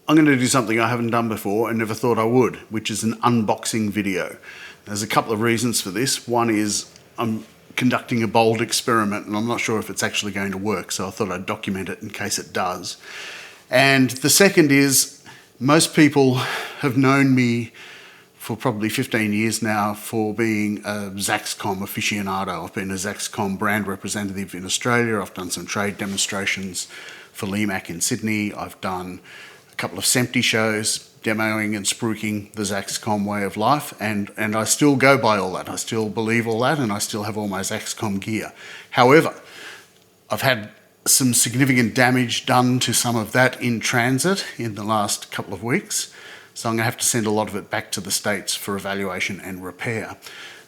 I'm going to do something I haven't done before and never thought I would, which is an unboxing video. There's a couple of reasons for this. One is I'm conducting a bold experiment and I'm not sure if it's actually going to work, so I thought I'd document it in case it does. And the second is, most people have known me for probably 15 years now for being a Zaxcom aficionado. I've been a Zaxcom brand representative in Australia. I've done some trade demonstrations for LEMAC in Sydney. I've done a couple of SEMPTI shows demoing and spruiking the Zaxcom way of life, and I still go by all that. I still believe all that, and I still have all my Zaxcom gear. However, I've had some significant damage done to some of that in transit in the last couple of weeks. So I'm going to have to send a lot of it back to the States for evaluation and repair.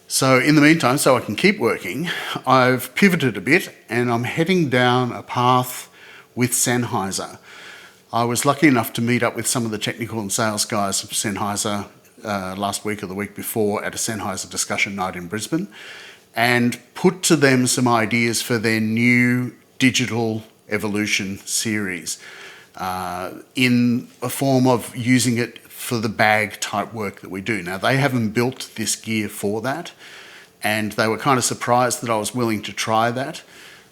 So in the meantime, so I can keep working, I've pivoted a bit and I'm heading down a path with Sennheiser. I was lucky enough to meet up with some of the technical and sales guys of Sennheiser last week or the week before at a Sennheiser discussion night in Brisbane, and put to them some ideas for their new digital evolution series in a form of using it for the bag type work that we do. Now, they haven't built this gear for that, and they were kind of surprised that I was willing to try that.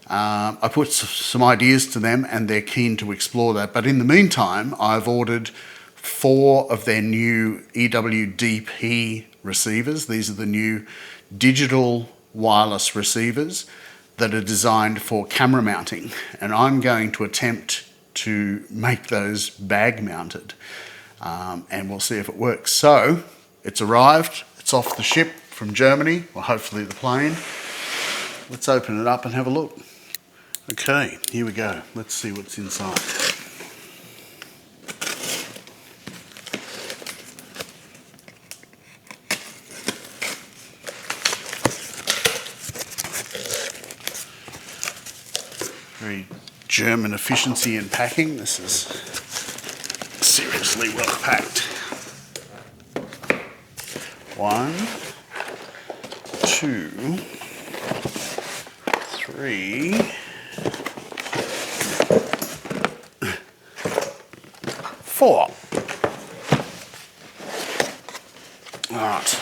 I put some ideas to them and they're keen to explore that. But in the meantime, I've ordered 4 of their new EW-DP receivers. These are the new digital wireless receivers that are designed for camera mounting. And I'm going to attempt to make those bag mounted. And we'll see if it works. So it's arrived, it's off the ship from Germany, or hopefully the plane. Let's open it up and have a look. Okay, here we go. Let's see what's inside. Very German efficiency in packing. This is seriously well packed. 1, 2, 3, 4. All right.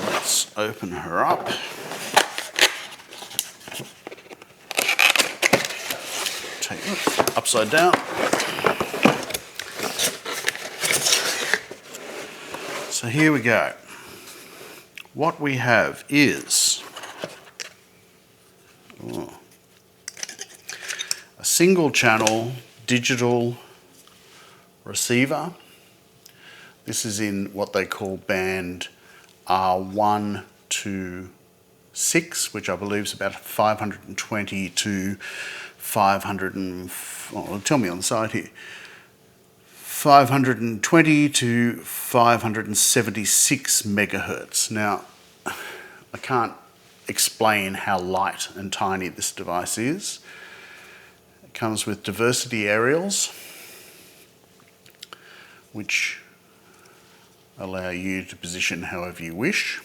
Let's open her up. Take it upside down. So here we go. What we have is a single channel digital receiver. This is in what they call band R1 to 6, which I believe is about 520 to 500 and, tell me on the side here, 520 to 576 megahertz. Now, I can't explain how light and tiny this device is. It comes with diversity aerials, which allow you to position however you wish.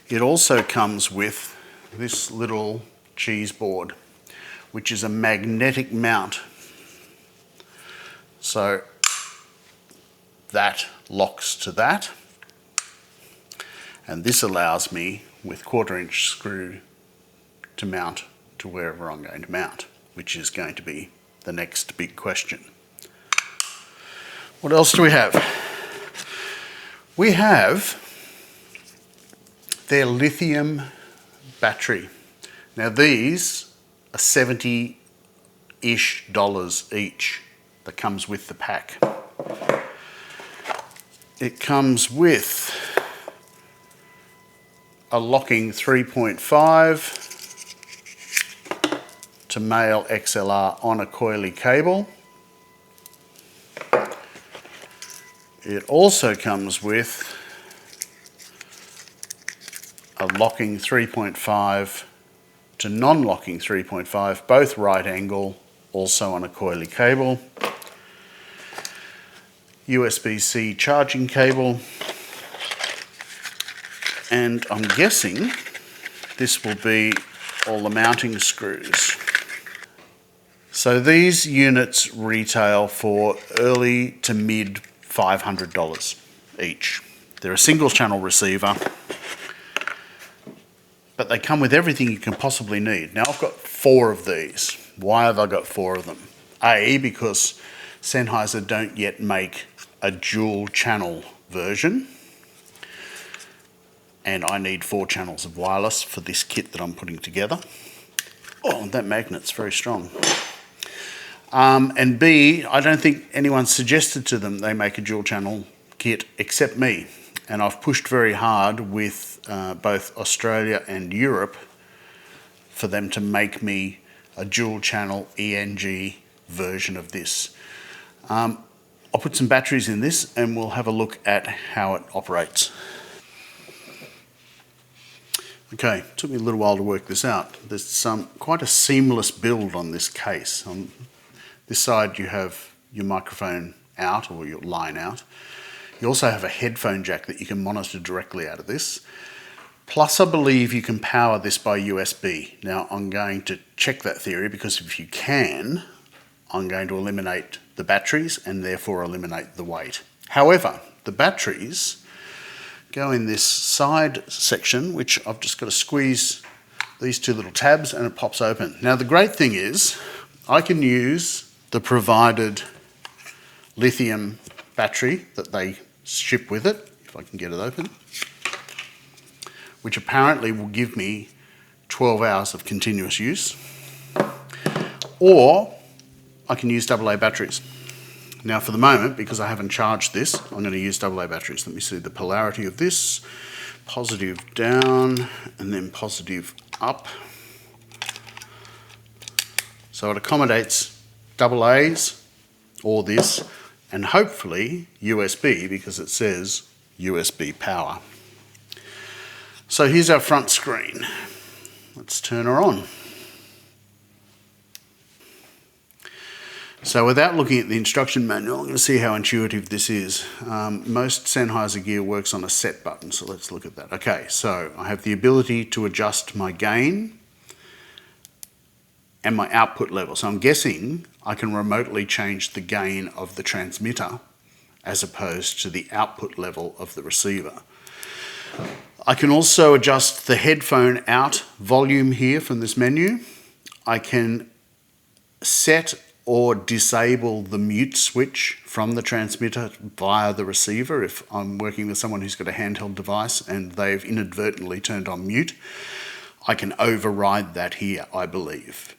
It also comes with this little cheese board, which is a magnetic mount. So that locks to that, and this allows me with 1/4-inch screw to mount to wherever I'm going to mount, which is going to be the next big question. What else do we have? We have their lithium battery. Now these are $70-ish each that comes with the pack. It comes with a locking 3.5 to male XLR on a coily cable. It also comes with a locking 3.5 to non-locking 3.5, both right angle, also on a coily cable. USB-C charging cable, and I'm guessing this will be all the mounting screws. So these units retail for early to mid $500 each. They're a single channel receiver, but they come with everything you can possibly need. Now I've got 4 of these. Why have I got 4 of them? A, because Sennheiser don't yet make a dual channel version, and I need 4 channels of wireless for this kit that I'm putting together. Oh, that magnet's very strong. And B, I don't think anyone suggested to them they make a dual channel kit except me. And I've pushed very hard with both Australia and Europe for them to make me a dual channel ENG version of this. I'll put some batteries in this and we'll have a look at how it operates. Okay, it took me a little while to work this out. There's quite a seamless build on this case. On this side you have your microphone out, or your line out. You also have a headphone jack that you can monitor directly out of this. Plus I believe you can power this by USB. Now I'm going to check that theory, because if you can, I'm going to eliminate the batteries and therefore eliminate the weight. However, the batteries go in this side section, which I've just got to squeeze these 2 little tabs and it pops open. Now the great thing is I can use the provided lithium battery that they ship with it, if I can get it open, which apparently will give me 12 hours of continuous use, or I can use AA batteries. Now for the moment, because I haven't charged this, I'm going to use AA batteries. Let me see the polarity of this. Positive down and then positive up. So it accommodates AA's or this, and hopefully USB, because it says USB power. So here's our front screen. Let's turn her on. So without looking at the instruction manual, I'm going to see how intuitive this is. Most Sennheiser gear works on a set button, so let's look at that. Okay, so I have the ability to adjust my gain and my output level. So I'm guessing I can remotely change the gain of the transmitter as opposed to the output level of the receiver. I can also adjust the headphone out volume here from this menu. I can set or disable the mute switch from the transmitter via the receiver if I'm working with someone who's got a handheld device and they've inadvertently turned on mute. I can override that here, I believe.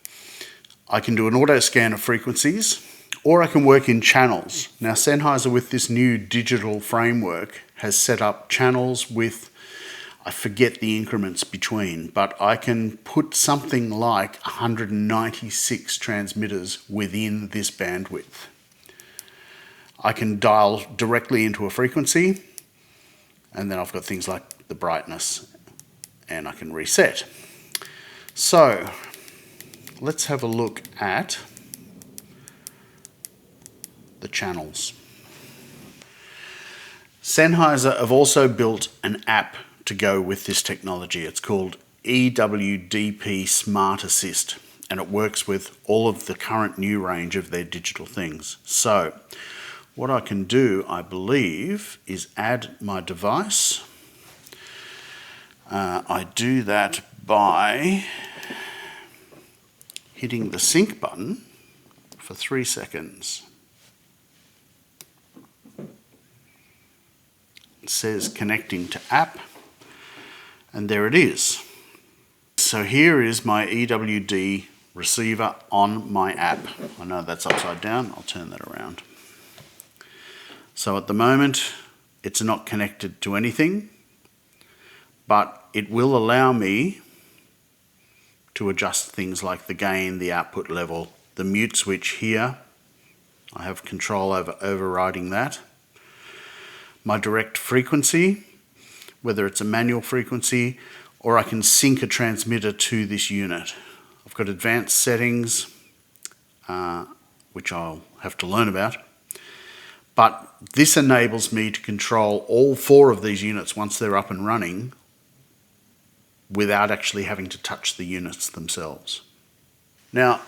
I can do an auto scan of frequencies, or I can work in channels. Now Sennheiser, with this new digital framework, has set up channels with, I forget the increments between, but I can put something like 196 transmitters within this bandwidth. I can dial directly into a frequency, and then I've got things like the brightness, and I can reset. So let's have a look at the channels. Sennheiser have also built an app to go with this technology. It's called EW-DP Smart Assist, and it works with all of the current new range of their digital things. So what I can do, I believe, is add my device. I do that by hitting the sync button for 3 seconds. It says connecting to app, and there it is. So here is my EWD receiver on my app. I know that's upside down, I'll turn that around. So at the moment it's not connected to anything, but it will allow me to adjust things like the gain, the output level, the mute switch here. I have control over overriding that. My direct frequency, whether it's a manual frequency or I can sync a transmitter to this unit. I've got advanced settings, which I'll have to learn about, But this enables me to control all 4 of these units once they're up and running without actually having to touch the units themselves. Now,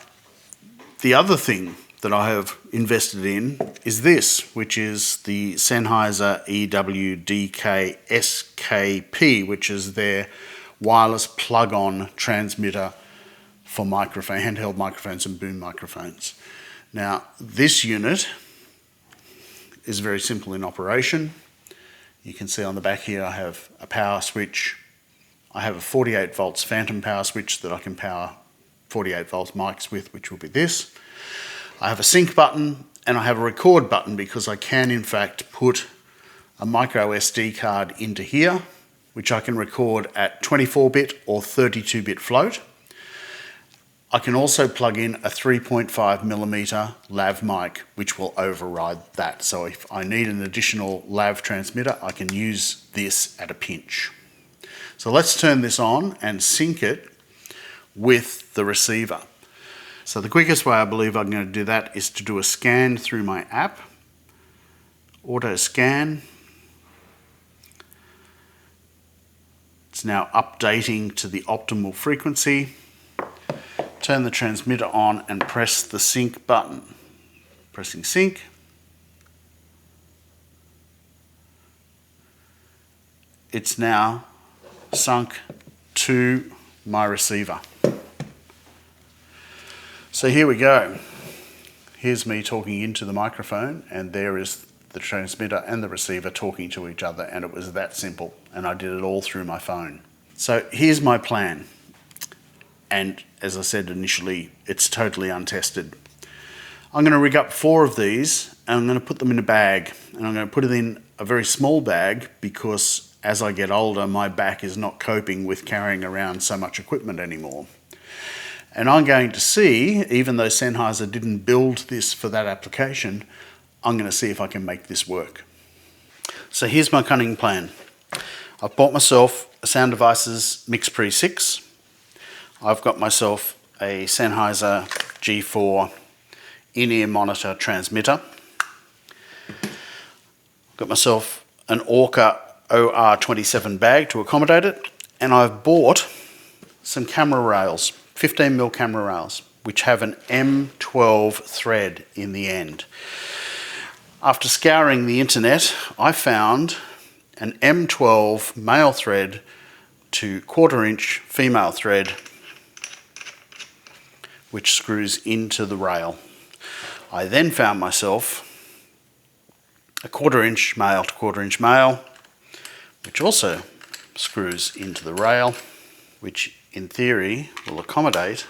the other thing that I have invested in is this, which is the Sennheiser EW-DP SKP, which is their wireless plug-on transmitter for handheld microphones and boom microphones. Now, this unit is very simple in operation. You can see on the back here I have a power switch. I have a 48 volts phantom power switch that I can power 48 volt mics with, which will be this. I have a sync button and I have a record button because I can in fact put a micro SD card into here, which I can record at 24-bit or 32-bit float. I can also plug in a 3.5mm lav mic, which will override that. So if I need an additional lav transmitter, I can use this at a pinch. So let's turn this on and sync it with the receiver. So the quickest way I believe I'm going to do that is to do a scan through my app. Auto scan. It's now updating to the optimal frequency. Turn the transmitter on and press the sync button. Pressing sync. It's now sunk to my receiver. So here we go. Here's me talking into the microphone, and there is the transmitter and the receiver talking to each other, and it was that simple, and I did it all through my phone. So here's my plan. And as I said initially, it's totally untested. I'm going to rig up 4 of these and I'm going to put them in a bag, and I'm going to put it in a very small bag because as I get older my back is not coping with carrying around so much equipment anymore. And I'm going to see, even though Sennheiser didn't build this for that application, I'm going to see if I can make this work. So here's my cunning plan. I've bought myself a Sound Devices Mix Pre 6. I've got myself a Sennheiser G4 in-ear monitor transmitter. I've got myself an Orca OR27 bag to accommodate it, and I've bought some camera rails, 15mm camera rails, which have an M12 thread in the end. After scouring the internet, I found an M12 male thread to 1/4-inch female thread, which screws into the rail. I then found myself a 1/4-inch male to 1/4-inch male, which also screws into the rail, which in theory will accommodate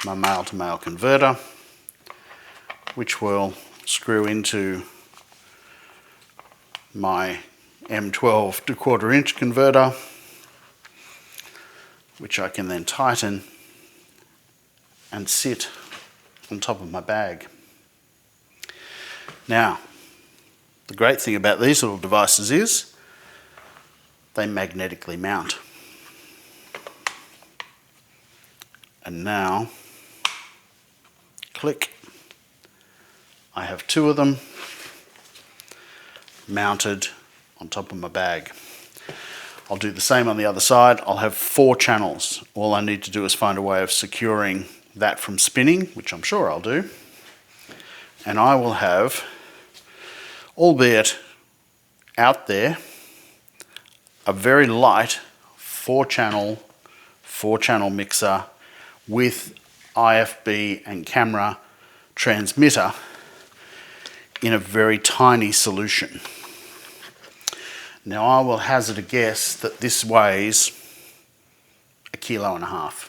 my male to male converter, which will screw into my M12 to 1/4-inch converter, which I can then tighten and sit on top of my bag. Now, the great thing about these little devices is they magnetically mount. And now, click, I have 2 of them mounted on top of my bag. I'll do the same on the other side. I'll have 4 channels. All I need to do is find a way of securing that from spinning, which I'm sure I'll do. And I will have, albeit out there, a very light 4-channel mixer with IFB and camera transmitter in a very tiny solution. Now I will hazard a guess that this weighs 1.5 kilos,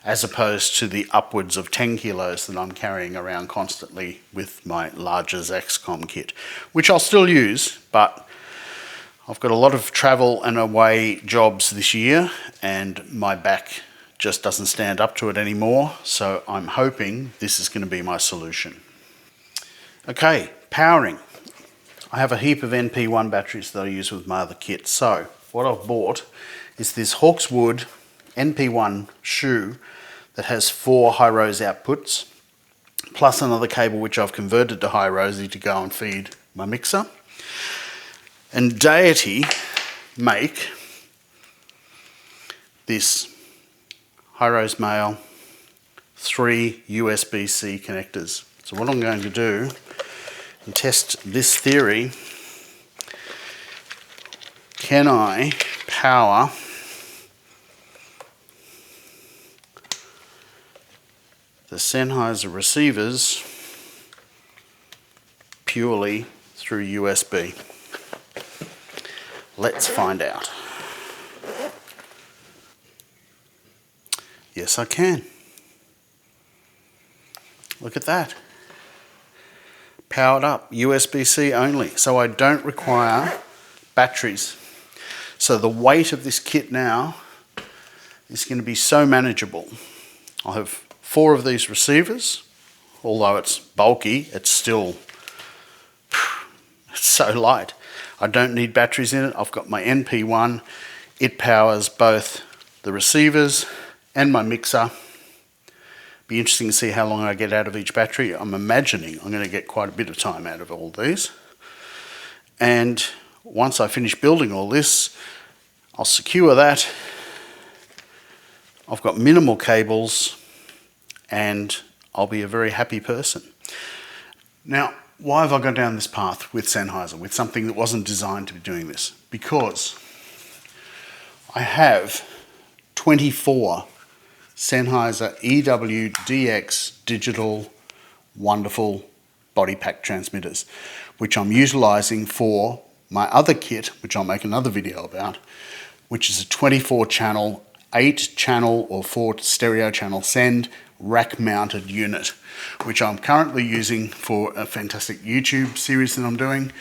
as opposed to the upwards of 10 kilos that I'm carrying around constantly with my larger Zaxcom kit, which I'll still use, but I've got a lot of travel and away jobs this year and my back just doesn't stand up to it anymore, so I'm hoping this is going to be my solution. Okay, powering. I have a heap of NP1 batteries that I use with my other kit. So what I've bought is this Hawkswood NP1 shoe that has 4 high-rose outputs. plus another cable which I've converted to high rosy to go and feed my mixer. And Deity make this high-rose male 3 USB-C connectors. So what I'm going to do and test this theory, can I power the Sennheiser receivers purely through USB? Let's find out. Yes, I can. Look at that. Powered up, USB-C only, so I don't require batteries. So the weight of this kit now is going to be so manageable. I'll have 4 of these receivers. Although it's bulky, it's still, it's so light. I don't need batteries in it. I've got my NP1. It powers both the receivers and my mixer. Be interesting to see how long I get out of each battery. I'm imagining I'm going to get quite a bit of time out of all these. And once I finish building all this, I'll secure that. I've got minimal cables and I'll be a very happy person. Now, why have I gone down this path with Sennheiser, with something that wasn't designed to be doing this? Because I have 24 Sennheiser EW-DP digital wonderful body pack transmitters, which I'm utilising for my other kit, which I'll make another video about, which is a 24 channel, 8 channel or 4 stereo channel send rack mounted unit, which I'm currently using for a fantastic YouTube series that I'm doing,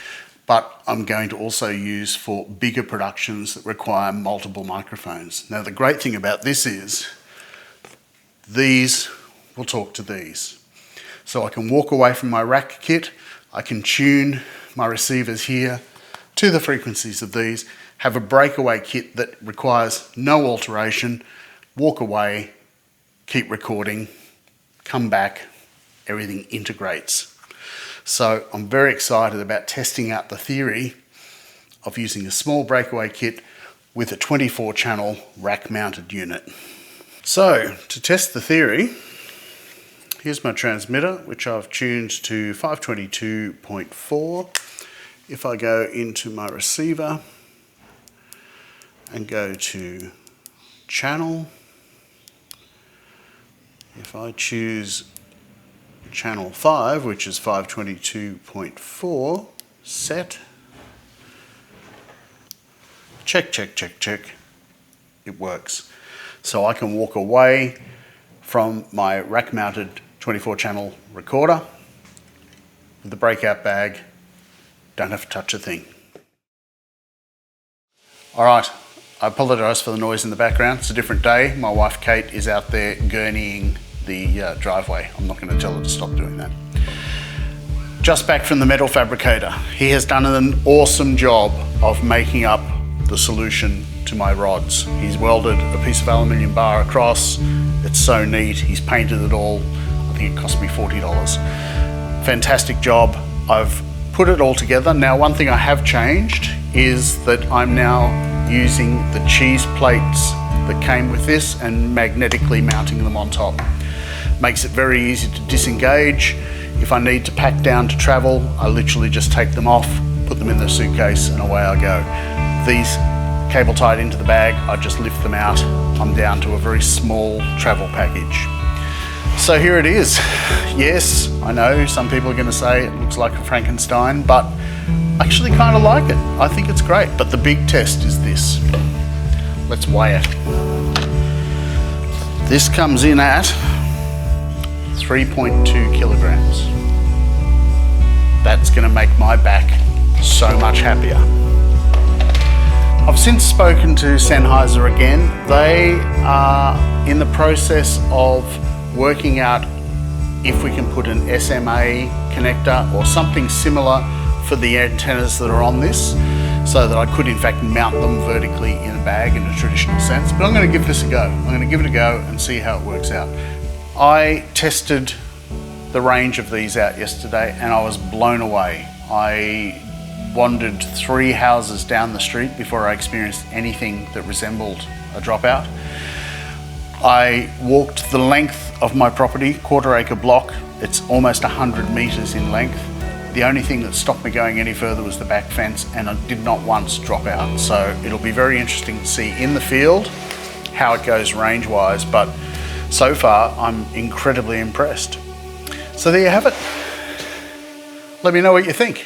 but I'm going to also use for bigger productions that require multiple microphones. Now, the great thing about this is these will talk to these. So I can walk away from my rack kit, I can tune my receivers here to the frequencies of these, have a breakaway kit that requires no alteration, walk away, keep recording, come back, everything integrates. So I'm very excited about testing out the theory of using a small breakaway kit with a 24 channel rack mounted unit. So to test the theory, here's my transmitter, which I've tuned to 522.4. If I go into my receiver and go to channel, if I choose channel 5, which is 522.4, set, check, check, check, check, it works. So I can walk away from my rack mounted 24 channel recorder with the breakout bag, don't have to touch a thing. All right, I apologise for the noise in the background. It's a different day. My wife Kate is out there gurneying the driveway. I'm not going to tell her to stop doing that. Just back from the metal fabricator. He has done an awesome job of making up the solution to my rods. He's welded a piece of aluminium bar across. It's so neat. He's painted it all. I think it cost me $40. Fantastic job. I've put it all together. Now, one thing I have changed is that I'm now using the cheese plates that came with this and magnetically mounting them on top. Makes it very easy to disengage. If I need to pack down to travel, I literally just take them off, put them in the suitcase, and away I go. These cable tied into the bag, I just lift them out. I'm down to a very small travel package. So here it is. Yes, I know some people are going to say it looks like a Frankenstein, but I actually kind of like it. I think it's great. But the big test is this. Let's weigh it. This comes in at 3.2 kilograms. That's going to make my back so much happier. I've since spoken to Sennheiser again. They are in the process of working out if we can put an SMA connector or something similar for the antennas that are on this, so that I could in fact mount them vertically in a bag in a traditional sense. But I'm going to give this a go. I'm going to give it a go and see how it works out. I tested the range of these out yesterday and I was blown away. I wandered 3 houses down the street before I experienced anything that resembled a dropout. I walked the length of my property, quarter-acre block. It's almost 100 metres in length. The only thing that stopped me going any further was the back fence, and I did not once drop out. So it'll be very interesting to see in the field how it goes range-wise, but so far I'm incredibly impressed. So there you have it. Let me know what you think.